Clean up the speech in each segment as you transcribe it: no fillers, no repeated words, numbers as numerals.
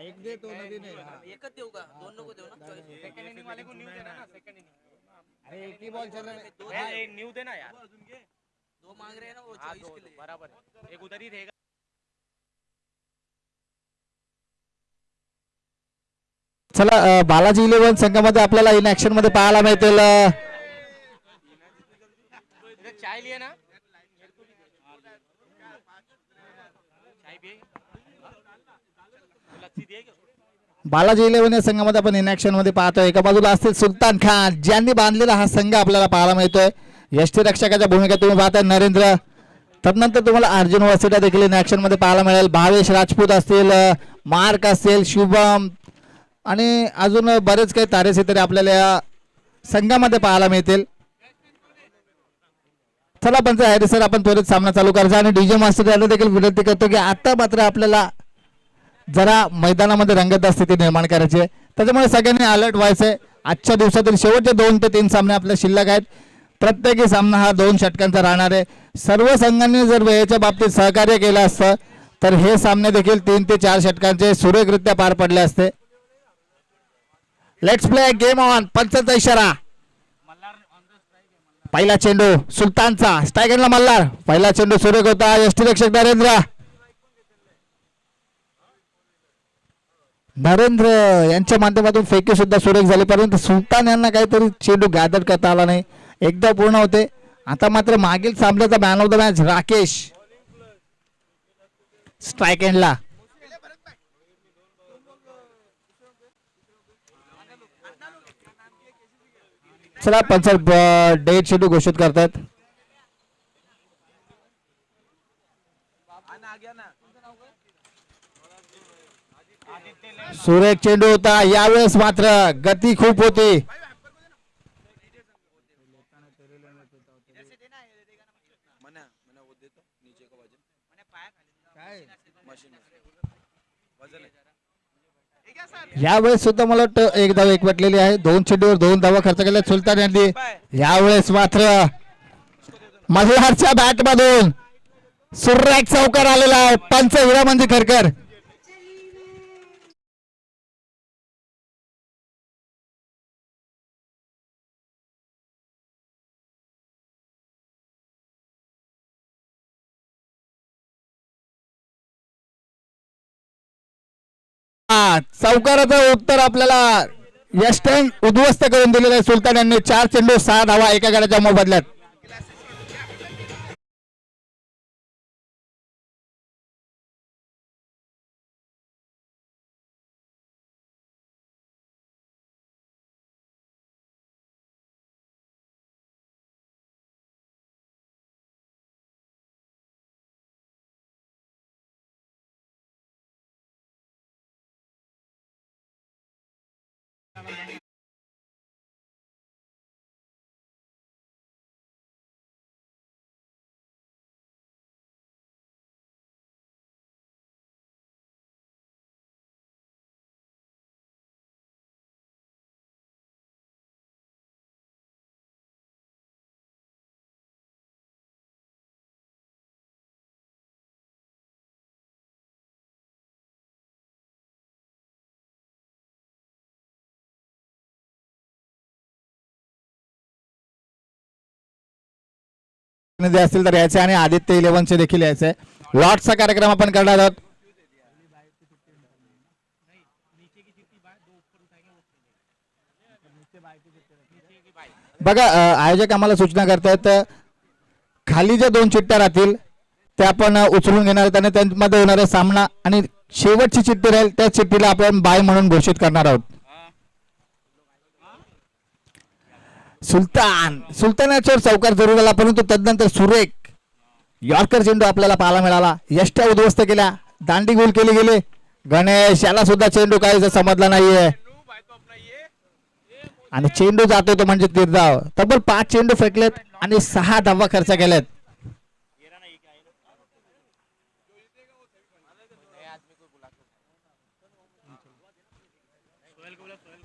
एक दे तो नदी नाही एकच देऊ का? दोन नको देऊ ना? सेकंड इनिंग वाले को न्यू देना ना, सेकंड इनिंग. अरे एक ही बॉल चल रहा है. भैया एक न्यू देना यार. दो मांग रहे हैं ना वो हाँ, चॉइस दो के लिए. बराबर है. एक उधर ही रहेगा. चला बालाजी इलेव्हन संघामध्ये आपल्याला इन ऍक्शन मध्ये पाहायला मिळतील. इधर चाय लिए ना. चाय पिए. लस्सी दिए क्या? बालाजी इलेव्हन या संघामध्ये आपण इन ऍक्शन मध्ये पाहतोय. एका बाजूला असतील सुलतान खान ज्यांनी बांधलेला हा संघ आपल्याला पाहायला मिळतोय. यष्टीरक्षकाच्या भूमिकेत तुम्ही पाहताय नरेंद्र. तदनंतर तुम्हाला अर्जुन वसिटा देखील इन ऍक्शन मध्ये पाहायला मिळेल. भावेश राजपूत असतील, मार्क असतील, शुभम आणि अजून बरेच काही तारेसितारे आपल्याला या संघामध्ये पाहायला मिळतील. चला पंच हॅरी सर आपण त्वरित सामना चालू करायचा आणि डीजे मास्टर यांना देखील विनंती करतो की आता मात्र आपल्याला जरा मैदानामध्ये रंगत स्थिती निर्माण करायची आहे. त्याच्यामुळे सगळ्यांनी अलर्ट व्हायचंय. आजच्या दिवसातील शेवटचे 2 ते 3 सामने आपल्या शिल्लक आहेत. प्रत्येकी सामना हा 2 षटकांचा राहणार आहे. सर्व संघांनी जर वेळेच्या बाबतीत सहकार्य केलं असतं तर हे सामने देखील 3 ते 4 षटकांचे सुरेखरित्या पार पडले असते. Let's play game on. पंचांचा इशारा. पहिला चेंडू सुलतानचा. स्ट्रायकरला मल्हार. पहिला चेंडू सुरेख होता. यष्टीरक्षक नरेंद्र यांच्या माध्यमातून फेकी सुद्धा सुरेख झाली, परंतु सुलतान यांना काहीतरी चेंडू गॅदर करता आला नाही. एकदा पूर्ण होते. आता मात्र मागील सामन्याचा man of the match Rakesh strike एंडला. चला पंच डेट शेड्यूल घोषित करतात. सुरेख चेंडू होता. यावेळेस मात्र गती खूप होती. यावेळेस सुद्धा मला वाटतं एक धाव एकवटलेली आहे. 2 चेंडूवर 2 धावा खर्च केल्या सुलतान यांनी. यावेळेस मात्र मल्हारच्या बॅट मधून सुरेख चौकार आलेला आहे. पंच हिरामंदी खरकर. चौकाराचं उत्तर आपल्याला यष्टन उद्ध्वस्त करून दिलेलं आहे. सुलतान यांनी 4 चेंडू 6 धावा एका गड्याच्या मोबदल्यात. असतील तर यायचे आणि आदित्य 11चे देखील यायचे. लॉटचा कार्यक्रम आपण करणार आहोत. बघा आयोजक आम्हाला सूचना करतायत खाली ज्या 2 चिठ्ठ्या राहतील त्या आपण उचलून घेणार आहेत आणि त्यामध्ये होणारा सामना आणि शेवटची चिठ्ठी राहील त्या चिठ्ठीला आपण बाय म्हणून घोषित करणार आहोत. सुलतान याच्यावर चौकार जरूर आला, परंतु तदनंतर सुरेख यॉर्कर चेंडू आपल्याला पाहायला मिळाला. यष्ट्या उद्ध्वस्त केल्या. दांडी गोल केली गेले. गणेश याला सुद्धा चेंडू काही समजला नाहीये आणि चेंडू जातोय तो म्हणजे तीर्धाव. तब्बल 5 चेंडू फेकलेत आणि 6 धावा खर्च केलेत.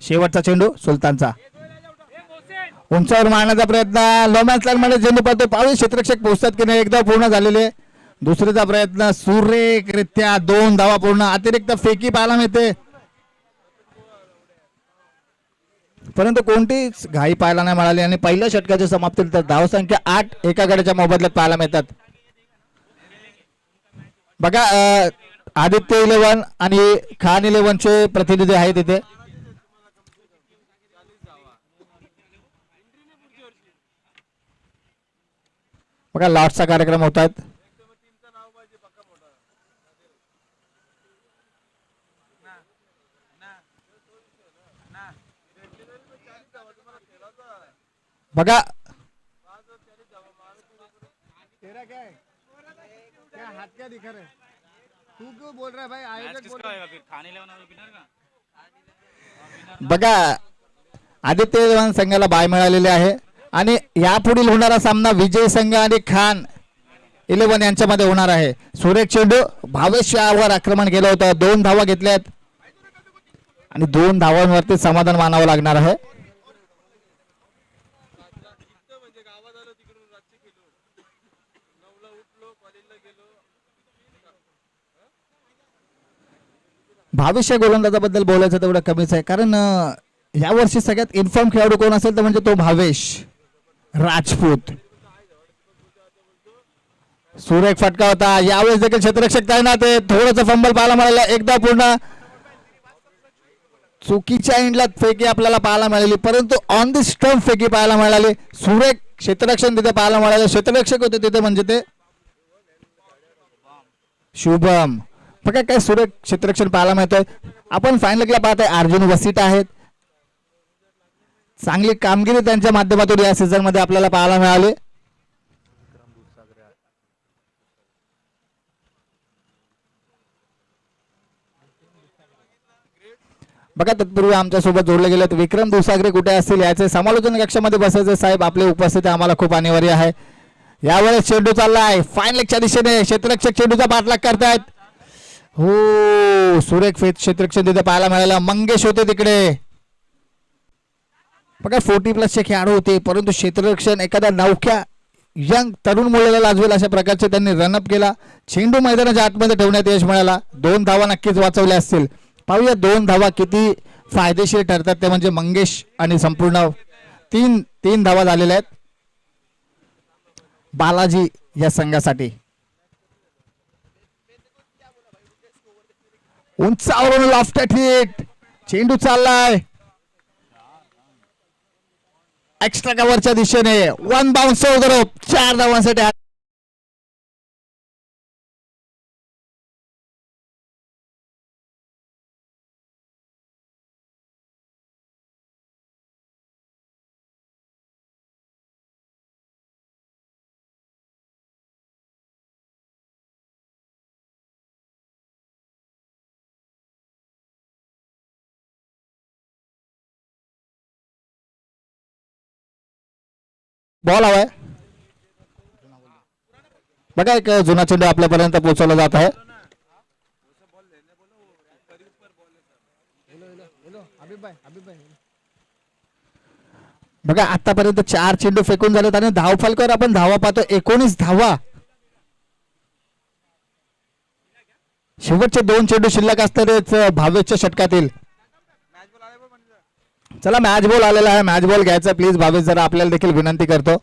शेवटचा चेंडू सुलतानचा. उंचावर मारण्याचा प्रयत्न. लोमॅन्स लाईन मध्ये चेंडू पडतो. 22 क्षेत्ररक्षक पोहोचतात की नाही एकदा पूर्ण झालेले. दुसरीचा प्रयत्न सुरेखरित्या 2 धावा पूर्ण. अतिरिक्त फेकी पाहायला मिळते. परंतु कोणतीच घाई पाहायला नाही मिळाली आणि पहिल्या षटकाच्या समाप्तीनंतर धावसंख्या 8 एका गड्याच्या मोबदल्यात पाहायला मिळतात. बघा आदित्य 11 आणि खान 11 चे प्रतिनिधी आहेत इथे. बघा लॉटचा कार्यक्रम होतात. बघा तेरा क्या है? क्या हाथ क्या दिखा रहा है? तू क्यों बोल रहा है भाई? आयोजक बोल रहा है. फिर खाने लेवाना विनर का बघा आदित्य 11 संघाला बाय मिळालेली आहे आणि यापुढील होणारा सामना विजय संघ आणि खान 11 यांच्यामध्ये होणार आहे. सुरेख चेंडू भावेश यावर आक्रमण केलं होतं. 2 धावा घेतल्यात आणि 2 धावांवरती समाधान मानावं लागणार आहे. भावेश या गोलंदाजाबद्दल बोलायचं तेवढं कमीच आहे, कारण यावर्षी सगळ्यात इन्फॉर्म खेळाडू कोण असेल तर म्हणजे तो भावेश राजपूत. सुरेख फटका होता. यावेळेस देखील क्षेत्ररक्षक तैनात आहे. थोडंसं फंबल पाहायला मिळालं. एकदा पूर्ण चुकीच्या एंडला फेकी आपल्याला पाहायला मिळाली, परंतु ऑन द स्टंप फेकी पाहायला मिळाली. सुरेख क्षेत्ररक्षण तिथे पाहायला मिळालं. क्षेत्ररक्षक होते तिथे म्हणजे ते शुभम. बघा काय सुरेख क्षेत्ररक्षण पाहायला मिळतोय. आपण फायनलला पाहत आहे अर्जुन वसिट आहेत. चांगली कामगिरी त्यांच्या माध्यमातून या सीझन मध्ये आपल्याला पाहायला मिळाली. बघा तत्पूर्वी आमच्या सोबत जोडले गेलेत विक्रम दुसागरे कुठे असतील याचे समालोचन कक्षामध्ये बसायचे साहेब आपले उपस्थिती आम्हाला खूप अनिवार्य आहे. यावेळेस चेंडू चाललाय फाईन लेगच्या दिशेने. क्षेत्ररक्षक चेंडूचा पाठलाग करतायत. हो सुरेख क्षेत्ररक्षण तिथे पाहायला मिळालं. मंगेश होते तिकडे. बघा 40+ खेळाडू होते, परंतु क्षेत्ररक्षण एखाद्या नवख्या यंग तरुण मुलाला लाजवेल अशा प्रकारचे त्यांनी रनअप केला. चेंडू मैदानाच्या आतमध्ये ठेवण्यात यश मिळाला. 2 धावा नक्कीच वाचवल्या असतील. पाहूया 2 धावा किती फायदेशीर ठरतात ते म्हणजे मंगेश आणि संपूर्ण 3 धावा झालेल्या आहेत बालाजी या संघासाठी. उंचावरून लॉफ्टेड हिट. चेंडू चाललाय एक्स्ट्रा कव्हरच्या दिशेने. 1 बाउन्स वगैरे 4 धावांसाठी. बॉल हवाय. बघा एक जुना चेंडू आपल्यापर्यंत पोहोचवला जात आहे. बघा आतापर्यंत 4 चेंडू फेकून झालेत आणि धाव फलकावर आपण धावा पाहतो 19 धावा. शेवटचे 2 चेंडू शिल्लक असतानाच भावेशच्या षटकातील. चला मॅच बॉल आलेला आहे. मॅच बॉल घ्यायचा प्लीज भावेश जरा आपल्याला देखील विनंती करतो.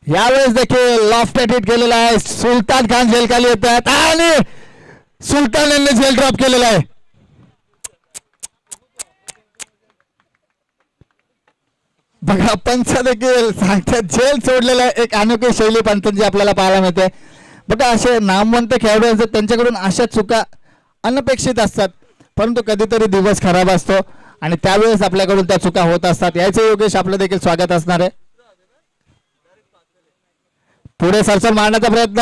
यावेळेस देखील लॉफ्टेड हिट केलेला आहे. सुलतान खान झेल खाली येत आहेत आणि सुलतान यांनी झेल ड्रॉप केलेला आहे. बघा पंच देखील सांगतात झेल सोडलेला आहे. एक अनोखी शैली पंचांची आपल्याला पाहायला मिळते. बघा असे नामवंत खेळाडू असतात त्यांच्याकडून अशा चुका अनपेक्षित असतात, परंतु कधीतरी दिवस खराब असतो आणि त्यावेळेस आपल्याकडून त्या चुका होत असतात. याचे योगेश आपलं देखील स्वागत असणार आहे. पुढे सरसर मारण्याचा प्रयत्न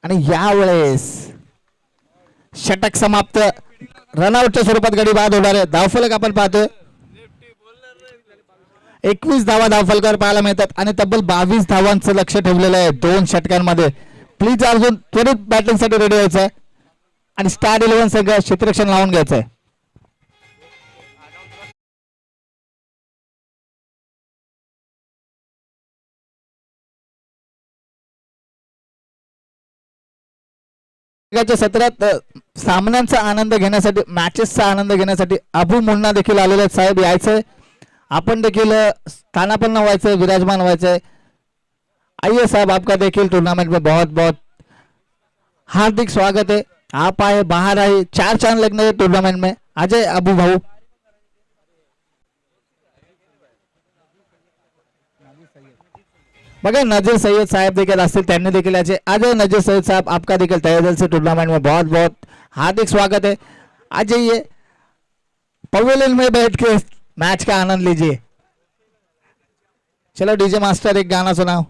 आणि यावेळेस षटक समाप्त. रनआउटच्या स्वरूपात गडी बाद होणार आहे. धावफलक आपण पाहतोय 21 धावा धावफलकावर पाहायला मिळतात आणि तब्बल 22 धावांचं लक्ष ठेवलेलं आहे 2 षटकांमध्ये. प्लीज अर्जुन त्वरित बॅटिंगसाठी रेडी व्हायचं आहे आणि स्टार 11 संघ क्षेत्ररक्षण लावून घ्यायचं आहे. सत्रात सामन्यांचा आनंद घेण्यासाठी मॅचेसचा आनंद घेण्यासाठी अबू मुन्ना देखील आलेले आहेत. साहेब यायचंय, आपण देखील स्थानापन्न व्हायचंय, विराजमान व्हायचंय. आइए साहब, आपका देखिए टूर्नामेंट में बहुत बहुत हार्दिक स्वागत है. आप आए, बाहर आए, 4 चांद लगने हैं टूर्नामेंट में. अजय अबू भाऊ, बघा नजीर सैयद साहब देखील असतील, त्यांनी देखील याचे. अजय नजीर सैयद साहब, आपका देखील तहे दिल से टूर्नामेंट में बहुत बहुत हार्दिक स्वागत है. आ जाइए, पवेलियन में बैठ के मैच का आनंद लीजिए. चलो डीजे मास्टर एक गाना सुनाओ.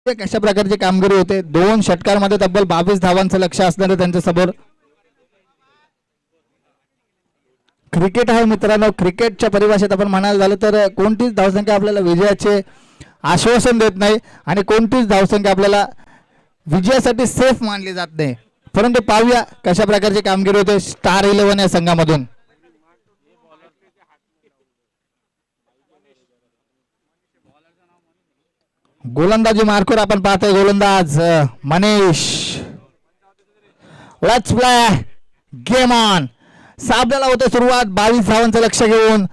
कशा प्रकारची कामगिरी होते. 2 षटकांमध्ये तब्बल 22 धावांचं लक्ष असणारे त्यांच्या समोर. क्रिकेट आहे मित्रांनो, क्रिकेटच्या परिभाषेत आपण म्हणायला झालं तर कोणतीच धावसंख्या आपल्याला विजयाचे आश्वासन देत नाही आणि कोणतीच धावसंख्या आपल्याला विजयासाठी सेफ मानली जात नाही. परंतु पाहूया कशा प्रकारची कामगिरी होते स्टार 11 या संघामधून. गोलंदाजी मार्कवर आपण पाहतोय गोलंदाज Manish. Let's play game on. साबल्याला होते सुरुवात 22 धावांचं लक्ष घेऊन.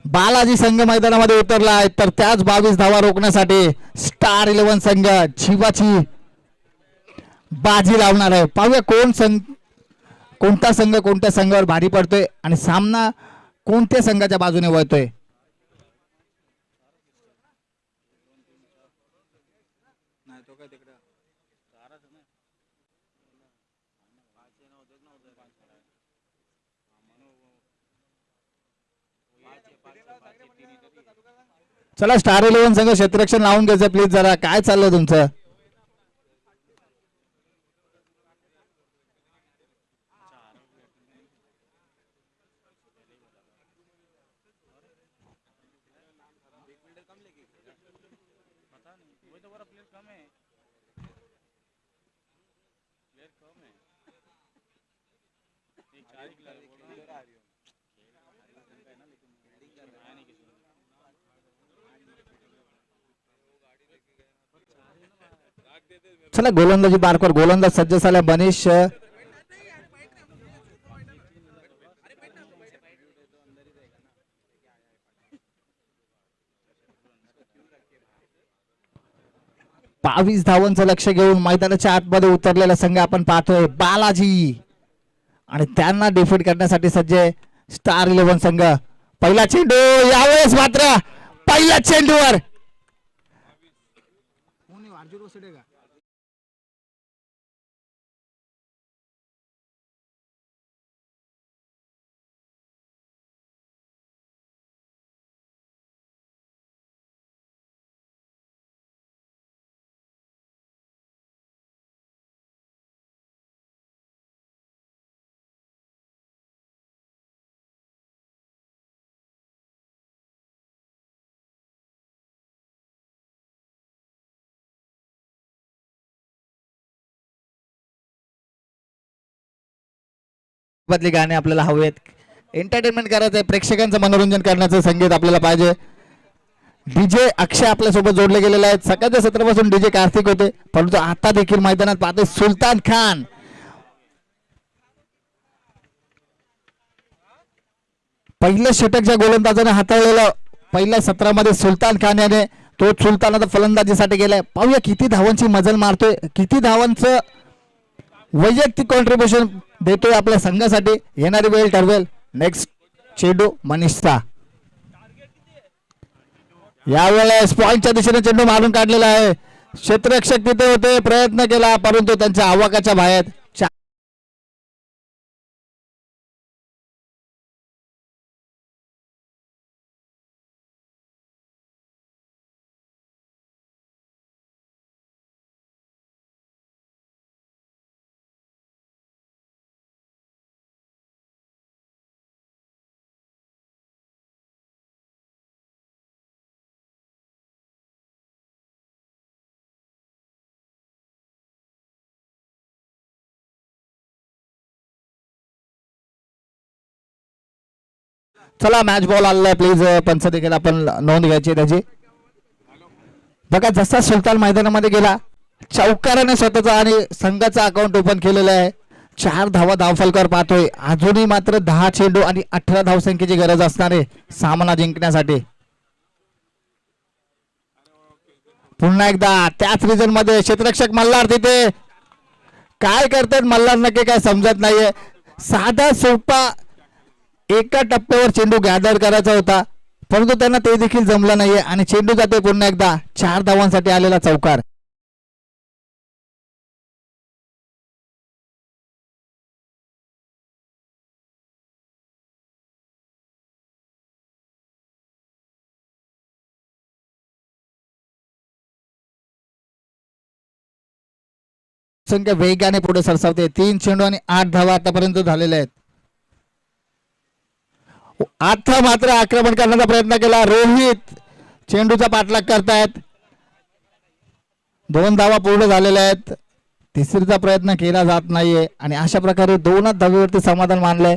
बालाजी संघ मैदानामध्ये उतरला आहे, तर त्याच 22 धावा रोखण्यासाठी स्टार 11 संघ जीवाची बाजी लावणार आहे. पाहूया कोणता संघ कोणत्या संघावर भारी पडतोय आणि सामना कोणत्या संघाच्या बाजूने वळतोय. चला स्टार 11 संघ क्षेत्ररक्षण लावून घ्यायचं प्लीज. जरा काय चाललंय तुमचं. चला गोलंदाजी बारकर, गोलंदाज सज्ज झाला मनीष. बावीस धावांचं लक्ष घेऊन मैदानाच्या आतमध्ये उतरलेला संघ आपण पाहतोय बालाजी आणि त्यांना डिफीट करण्यासाठी सज्ज स्टार 11 संघ. पहिला चेंडू, यावेळेस मात्र पहिल्या चेंडूवर बदली गाणे आपल्याला हवेत. एंटरटेनमेंट करायचंय, प्रेक्षकांचं मनोरंजन करण्याचं संगीत आपल्याला पाहिजे. डीजे अक्षय आपल्या सोबत जोडले गेलेले आहेत. सकाळच्या सत्रापासून डीजे कार्तिक होते, परंतु आता देखील मैदानात पाहते सुलतान खान. पहिल्या षटकच्या गोलंदाजाने हाताळलेलं पहिल्या सत्रामध्ये सुलतान खान याने तो सुलतान आता फलंदाजीसाठी गेलाय. पाहूया किती धावांची मजल मारतोय, किती धावांचं वैयक्तिक कॉन्ट्रीब्युशन देतोय आपल्या संघासाठी. येणारी वेळ ठरवेल. नेक्स्ट चेंडू मनीषचा. यावेळेस पॉइंटच्या दिशेने चेंडू मारून काढलेला आहे. क्षेत्ररक्षक तिथे होते, प्रयत्न केला परंतु त्यांच्या आवाकाच्या बाहेर. चला मॅच बॉल आलेला प्लीज पंच देखील आपण नोंद घ्यायची त्याची. बघा जसा सुलतान मैदानामध्ये गेला चौकाराने स्वतःचा आणि संघाचा अकाउंट ओपन केलेलं आहे. 4 धावा धावफलकावर पाहतोय. अजूनही मात्र 10 चेंडू आणि 18 धावसंख्येची गरज असणार आहे सामना जिंकण्यासाठी. पुन्हा एकदा त्याच रिजन मध्ये क्षेत्ररक्षक मल्हार तिथे काय करतात मल्हार नक्की काय समजत नाहीये. साधा सोपा एका टप्प्यावर चेंडू गॅदर करायचा होता परंतु त्यांना ते देखील जमलं नाहीये आणि चेंडू जाते पुन्हा एकदा 4 धावांसाठी आलेला चौकार. संख्या वेगाने पुढे सरसावते. 3 चेंडू आणि 8 धावा आतापर्यंत झालेल्या आहेत. आता मात्र आक्रमण करण्याचा प्रयत्न केला. रोहित चेंडूचा पाठलाग करतायत. 2 धावा पूर्ण झालेल्या आहेत. तिसरीचा प्रयत्न केला जात नाहीये आणि अशा प्रकारे 2च धावेवरती समाधान मानलंय.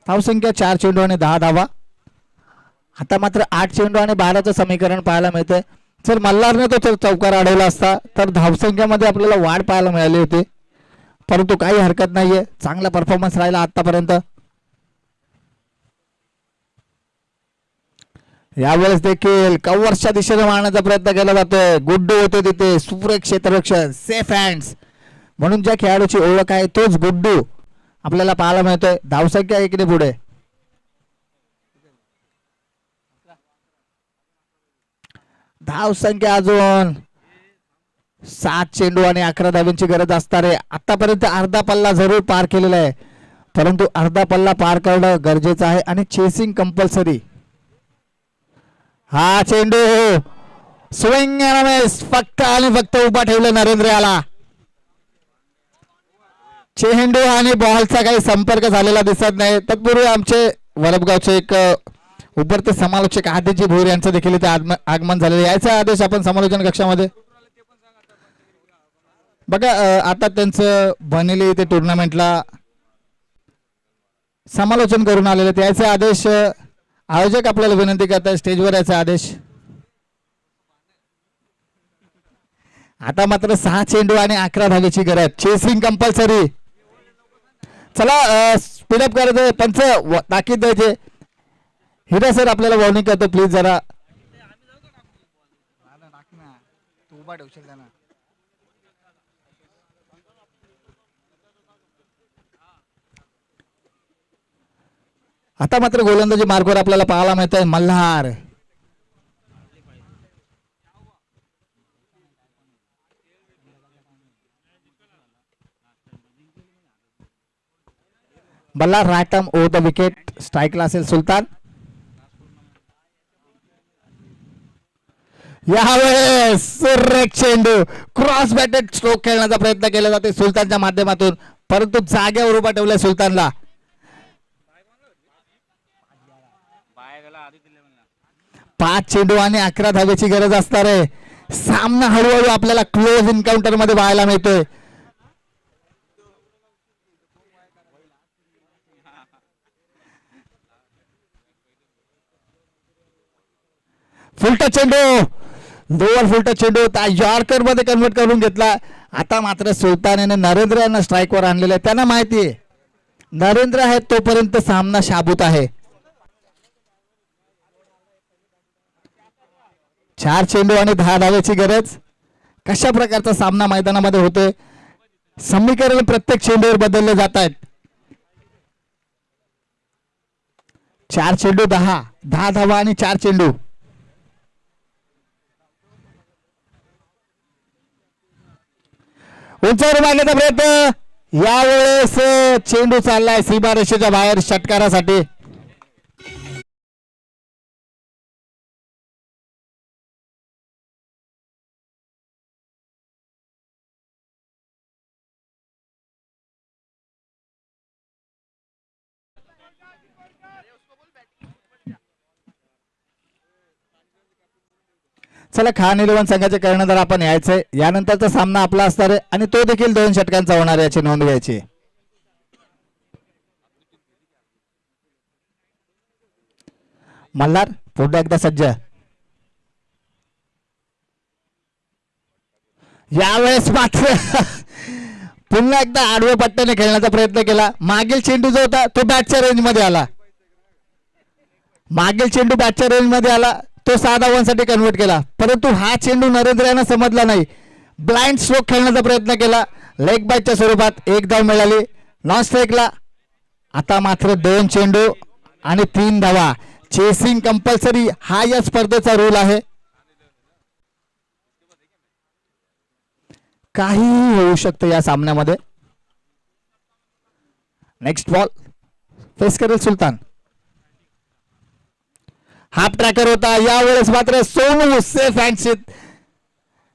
धावसंख्या 4 चेंडू आणि 10 धावा. आता मात्र 8 चेंडू आणि 12चं समीकरण पाहायला मिळतंय. जर मल्हारने तो चौकार अडवला असता तर धावसंख्येमध्ये आपल्याला वाढ पाहायला मिळाली होती परंतु काही हरकत नाहीये. चांगला परफॉर्मन्स राहिला आतापर्यंत. यावेळेस देखील कव्हर्सच्या दिशेने मारण्याचा प्रयत्न केला जातोय. गुड्डू होते तिथे. सुरेख क्षेत्ररक्षण सेफ हँड्स म्हणून ज्या खेळाडूची ओळख आहे तोच गुड्डू आपल्याला पाहायला मिळतोय. धावसंख्या 1ने पुढे. धावसंख्या अजून 7 चेंडू आणि 11 धावांची गरज असणार आहे. आतापर्यंत अर्धा पल्ला जरूर पार केलेला आहे परंतु अर्धा पल्ला पार करणं गरजेचं आहे आणि चेसिंग कंपल्सरी. हा चेंडू स्विंग फक्त आणि फक्त उभा ठेवलं नरेंद्र याला. चेंडू आणि बॉलचा काही संपर्क झालेला दिसत नाही. तत्पूर्वी आमचे वलभगावचे एक उभरते समालोचक आदिजी भोर यांचं देखील इथे आगमन झालेलं. यायचा आदेश आपण समालोचन कक्षामध्ये. बघा आता त्यांचं बनेली इथे टुर्नामेंटला समालोचन करून आलेले. त्याचे आदेश आयोजक आपल्याला विनंती करतात स्टेजवर याचा आदेश. आता मात्र 6 चेंडू आणि 11 धावेची गरज. Chasing compulsory. चला स्पीडअप करायचं. पंच ताकीद द्यायचे. हिरा सर आपल्याला वॉर्निंग करतो प्लीज जरा. आता मात्र गोलंदाजी मार्गवर आपल्याला पाहायला मिळत आहे Malhar. Malhar right arm over the wicket. स्ट्राईकला असेल सुलतान. यावेळेस सुरेख चेंडू क्रॉस बॅटेड स्ट्रोक खेळण्याचा प्रयत्न केला जाते सुलतानच्या माध्यमातून परंतु जागेवर उभा ठेवलाय सुलतानला. 5 चेंडू आणि 11 धावेची गरज असणार आहे. सामना हळूहळू आपल्याला क्लोज एन्काउंटर मध्ये पाहायला मिळतोय. फुलटा चेंडू लोअर फुलटा चेंडू होता यॉर्कर मध्ये कन्वर्ट करून घेतला. आता मात्र सुलतान याने नरेंद्र यांना स्ट्राईकवर आणलेलं आहे. त्यांना माहिती आहे नरेंद्र आहे तोपर्यंत सामना शाबूत आहे. 4 चेंडू आणि 10 धावाची गरज. कशा प्रकारचा सामना मैदानामध्ये होतोय, समीकरण प्रत्येक चेंडूवर बदलले जात आहेत. 4 चेंडू 10 धावा आणि 4 चेंडू. उंचावर मारण्याचा प्रयत्न, यावेळेस चेंडू चाललाय सीमारेषेच्या बाहेर षटकारासाठी. चला, खान इलेव्हन संघाचे कर्णधार आपण यायचंय. यानंतरचा सामना आपला असणार आहे आणि तो देखील 2 षटकांचा होणार आहे, याची नोंद घ्यायची. मल्हार पुन्हा एकदा सज्ज. यावेळेस मात्र पुन्हा एकदा आडव्या पट्ट्याने खेळण्याचा प्रयत्न केला. मागील चेंडू जो होता तो बॅटच्या रेंज मध्ये आला. मागील चेंडू बॅटच्या रेंज मध्ये आला, तो 6 धावांसाठी कन्वर्ट केला. परंतु हा चेंडू नरेंद्र यांना समजला नाही. ब्लाइंड स्ट्रोक खेळण्याचा प्रयत्न केला. लेग बाईटच्या स्वरूपात 1 धाव मिळाली नॉन स्ट्राईकला. आता मात्र 2 चेंडू आणि 3 धावा. चेसिंग कंपल्सरी हा या स्पर्धेचा रूल आहे. काहीही होऊ शकतं या सामन्यामध्ये. नेक्स्ट बॉल फेस करेल सुलतान. हाफ ट्रॅकर होता, यावेळेस मात्र सोनू सेफ हँडशीट.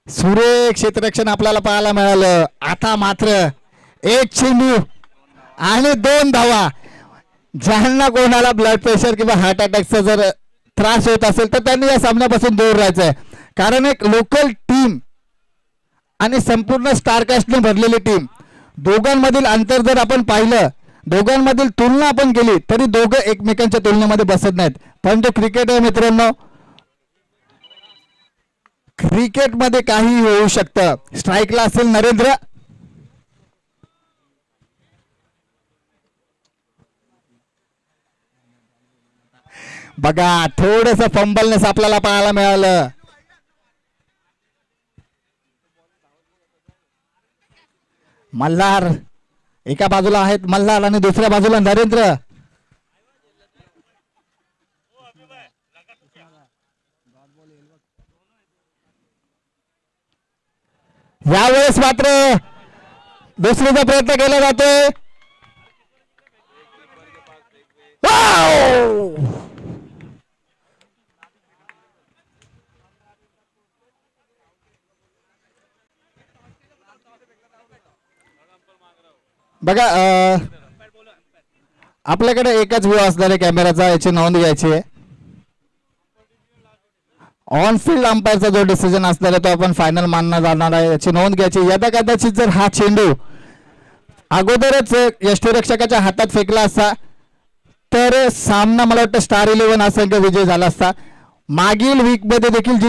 सुरेख क्षेत्ररक्षण आपल्याला पाहायला मिळालं. आता मात्र 1 चेंडू आणि 2 धावा. ज्यांना कोणाला ब्लड प्रेशर किंवा हार्ट अटॅकचा जर त्रास होत असेल तर त्यांनी या सामन्यापासून दूर राहायचंय. कारण एक लोकल टीम आणि संपूर्ण स्टारकास्टने भरलेली टीम, दोघांमधील अंतर जर आपण पाहिलं, दोघांमधील तुलना आपण केली तरी दोघं एकमेकांच्या तुलनेमध्ये बसत नाहीत. परंतु क्रिकेट आहे मित्रांनो, क्रिकेटमध्ये काही होऊ शकतं. स्ट्राईकला असेल नरेंद्र. बघा, थोडस फंबलनेस आपल्याला पाहायला मिळालं. मल्हार एका बाजूला आहेत, मल्हार आणि दुसऱ्या बाजूला नरेंद्र. यावेळेस मात्र दुसरीचा प्रयत्न केला जातोय. बघा, आपल्याकडे एकच व्ह्यू असणार आहे कॅमेराचा, याची नोंद घ्यायची आहे. ऑन फील्ड अंपायरचा जो डिसिजन असणार आहे तो आपण फायनल मानला जाणार आहे, याची नोंद घ्यायची. यदा कदाचित जर हा चेंडू अगोदरच यष्टीरक्षकाच्या हातात फेकला असता तर सामना मला वाटतं स्टार 11 हा संघ विजय झाला असता. मागील वीक मध्ये देखील जी